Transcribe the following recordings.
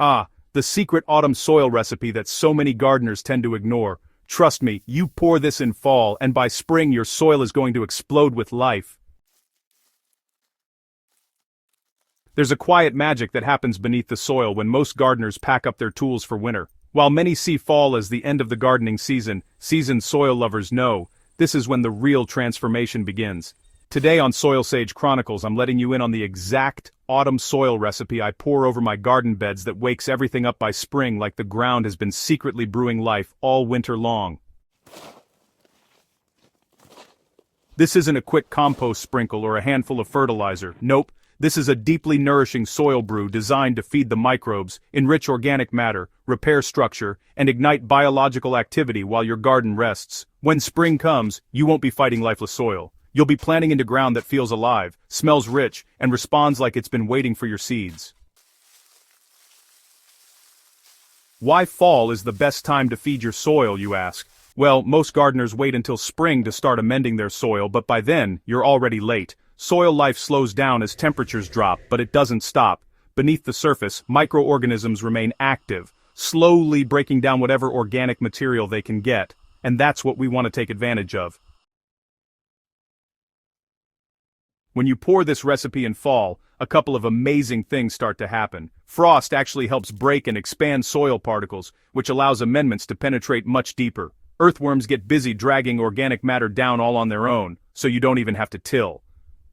Ah, the secret autumn soil recipe that so many gardeners tend to ignore. Trust me, you pour this in fall and by spring your soil is going to explode with life. There's a quiet magic that happens beneath the soil when most gardeners pack up their tools for winter. While many see fall as the end of the gardening season, seasoned soil lovers know, this is when the real transformation begins. Today on SoilSage Chronicles I'm letting you in on the exact autumn soil recipe I pour over my garden beds that wakes everything up by spring like the ground has been secretly brewing life all winter long. This isn't a quick compost sprinkle or a handful of fertilizer, nope. This is a deeply nourishing soil brew designed to feed the microbes, enrich organic matter, repair structure, and ignite biological activity while your garden rests. When spring comes, you won't be fighting lifeless soil. You'll be planting into ground that feels alive, smells rich, and responds like it's been waiting for your seeds. Why fall is the best time to feed your soil, you ask? Well, most gardeners wait until spring to start amending their soil, but by then, you're already late. Soil life slows down as temperatures drop, but it doesn't stop. Beneath the surface, microorganisms remain active, slowly breaking down whatever organic material they can get, and that's what we want to take advantage of. When you pour this recipe in fall, a couple of amazing things start to happen. Frost actually helps break and expand soil particles, which allows amendments to penetrate much deeper. Earthworms get busy dragging organic matter down all on their own, so you don't even have to till.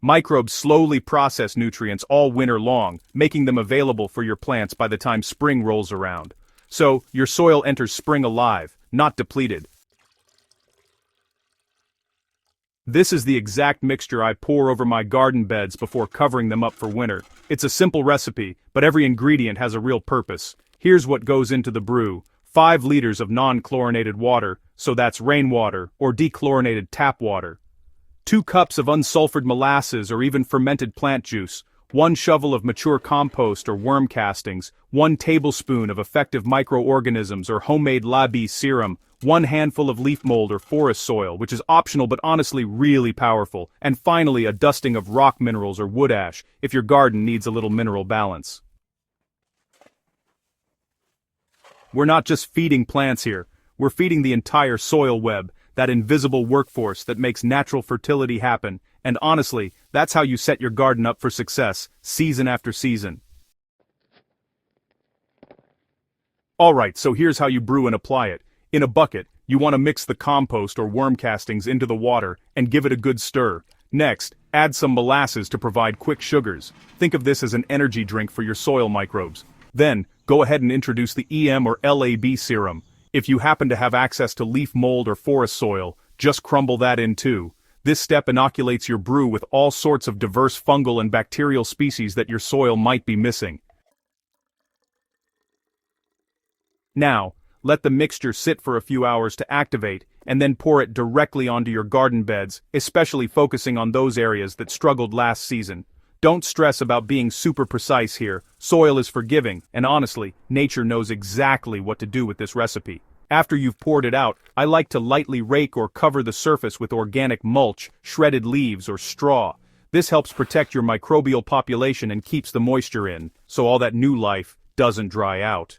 Microbes slowly process nutrients all winter long, making them available for your plants by the time spring rolls around. So, your soil enters spring alive, not depleted. This is the exact mixture I pour over my garden beds before covering them up for winter. It's a simple recipe, but every ingredient has a real purpose. Here's what goes into the brew. 5 liters of non-chlorinated water, so that's rainwater or dechlorinated tap water. 2 cups of unsulfured molasses or even fermented plant juice, 1 shovel of mature compost or worm castings, 1 tablespoon of effective microorganisms or homemade La-Bee serum, 1 handful of leaf mold or forest soil, which is optional but honestly really powerful, and finally a dusting of rock minerals or wood ash, if your garden needs a little mineral balance. We're not just feeding plants here, we're feeding the entire soil web, that invisible workforce that makes natural fertility happen, and honestly, that's how you set your garden up for success, season after season. Alright, so here's how you brew and apply it. In a bucket, you want to mix the compost or worm castings into the water and give it a good stir. Next, add some molasses to provide quick sugars. Think of this as an energy drink for your soil microbes. Then, go ahead and introduce the EM or LAB serum. If you happen to have access to leaf mold or forest soil, just crumble that in too. This step inoculates your brew with all sorts of diverse fungal and bacterial species that your soil might be missing. Now, let the mixture sit for a few hours to activate, and then pour it directly onto your garden beds, especially focusing on those areas that struggled last season. Don't stress about being super precise here. Soil is forgiving, and honestly, nature knows exactly what to do with this recipe. After you've poured it out, I like to lightly rake or cover the surface with organic mulch, shredded leaves, or straw. This helps protect your microbial population and keeps the moisture in, so all that new life doesn't dry out.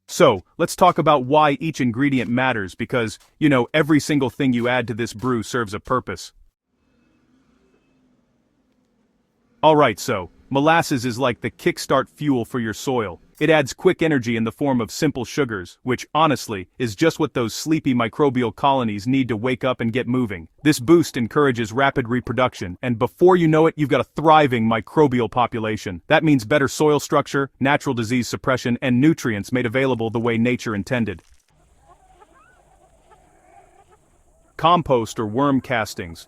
So, let's talk about why each ingredient matters because, every single thing you add to this brew serves a purpose. Alright, so, molasses is like the kickstart fuel for your soil. It adds quick energy in the form of simple sugars, which, honestly, is just what those sleepy microbial colonies need to wake up and get moving. This boost encourages rapid reproduction, and before you know it, you've got a thriving microbial population. That means better soil structure, natural disease suppression, and nutrients made available the way nature intended. Compost or worm castings,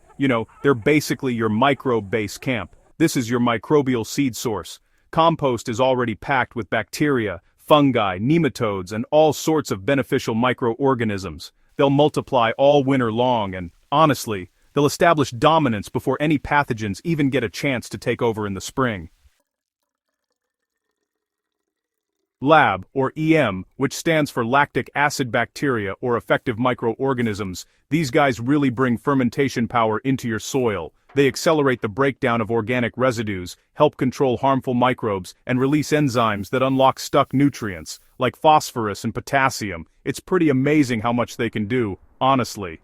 they're basically your microbe base camp. This is your microbial seed source. Compost is already packed with bacteria, fungi, nematodes, and all sorts of beneficial microorganisms. They'll multiply all winter long and, honestly, they'll establish dominance before any pathogens even get a chance to take over in the spring. Lab, or EM, which stands for lactic acid bacteria or effective microorganisms, these guys really bring fermentation power into your soil. They accelerate the breakdown of organic residues, help control harmful microbes, and release enzymes that unlock stuck nutrients, like phosphorus and potassium. It's pretty amazing how much they can do, honestly.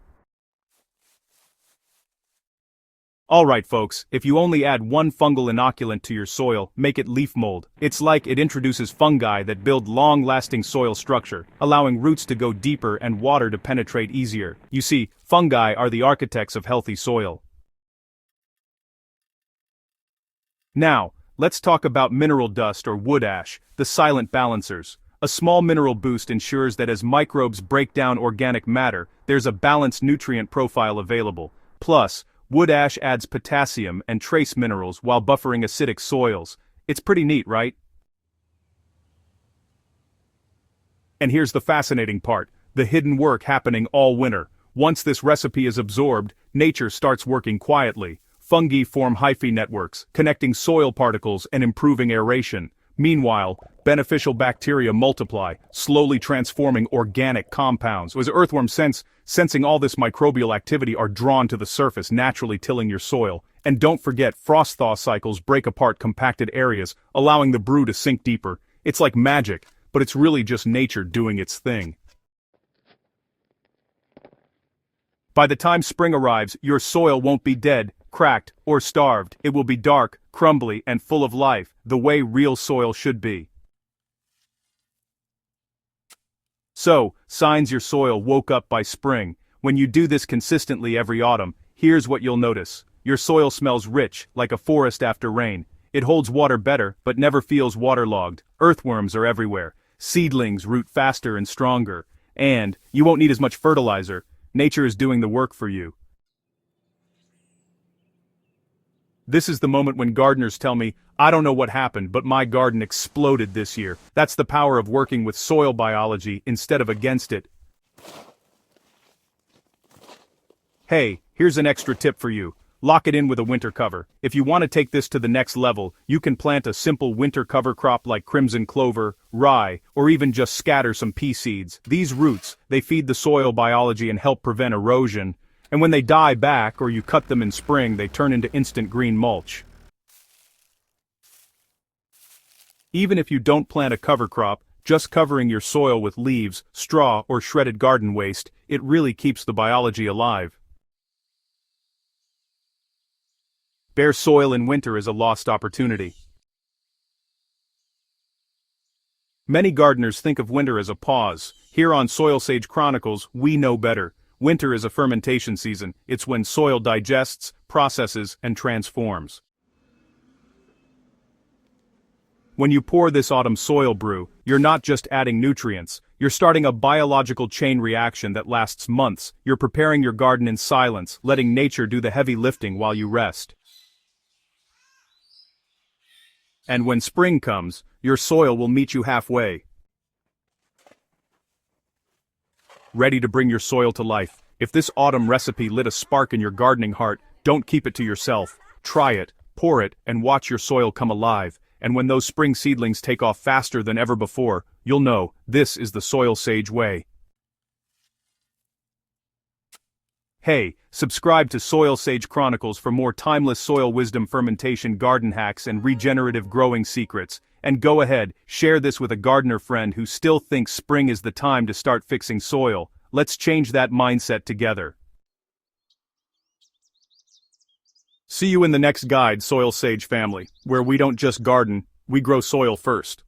Alright folks, if you only add one fungal inoculant to your soil, make it leaf mold. It's like it introduces fungi that build long-lasting soil structure, allowing roots to go deeper and water to penetrate easier. You see, fungi are the architects of healthy soil. Now, let's talk about mineral dust or wood ash, the silent balancers. A small mineral boost ensures that as microbes break down organic matter, there's a balanced nutrient profile available. Plus, wood ash adds potassium and trace minerals while buffering acidic soils. It's pretty neat, right? And here's the fascinating part, the hidden work happening all winter. Once this recipe is absorbed, nature starts working quietly. Fungi form hyphae networks, connecting soil particles and improving aeration. Meanwhile, beneficial bacteria multiply, slowly transforming organic compounds. As earthworms sensing all this microbial activity are drawn to the surface, naturally tilling your soil. And don't forget, frost-thaw cycles break apart compacted areas, allowing the brew to sink deeper. It's like magic, but it's really just nature doing its thing. By the time spring arrives, your soil won't be dead, cracked, or starved. It will be dark, crumbly, and full of life, the way real soil should be. So, signs your soil woke up by spring. When you do this consistently every autumn, here's what you'll notice. Your soil smells rich, like a forest after rain. It holds water better, but never feels waterlogged. Earthworms are everywhere. Seedlings root faster and stronger. And, you won't need as much fertilizer. Nature is doing the work for you. This is the moment when gardeners tell me, I don't know what happened, but my garden exploded this year. That's the power of working with soil biology instead of against it. Hey, here's an extra tip for you. Lock it in with a winter cover. If you want to take this to the next level, you can plant a simple winter cover crop like crimson clover, rye, or even just scatter some pea seeds. These roots, they feed the soil biology and help prevent erosion. And when they die back or you cut them in spring, they turn into instant green mulch. Even if you don't plant a cover crop, just covering your soil with leaves, straw, or shredded garden waste, it really keeps the biology alive. Bare soil in winter is a lost opportunity. Many gardeners think of winter as a pause. Here on SoilSage Chronicles, we know better. Winter is a fermentation season. It's when soil digests, processes, and transforms. When you pour this autumn soil brew, you're not just adding nutrients, you're starting a biological chain reaction that lasts months. You're preparing your garden in silence, letting nature do the heavy lifting while you rest. And when spring comes, your soil will meet you halfway. Ready to bring your soil to life. If this autumn recipe lit a spark in your gardening heart, don't keep it to yourself. Try it, pour it, and watch your soil come alive. And when those spring seedlings take off faster than ever before, you'll know, this is the SoilSage way. Hey, subscribe to SoilSage Chronicles for more timeless soil wisdom, fermentation, garden hacks, and regenerative growing secrets. And go ahead, share this with a gardener friend who still thinks spring is the time to start fixing soil. Let's change that mindset together. See you in the next guide, SoilSage family, where we don't just garden, we grow soil first.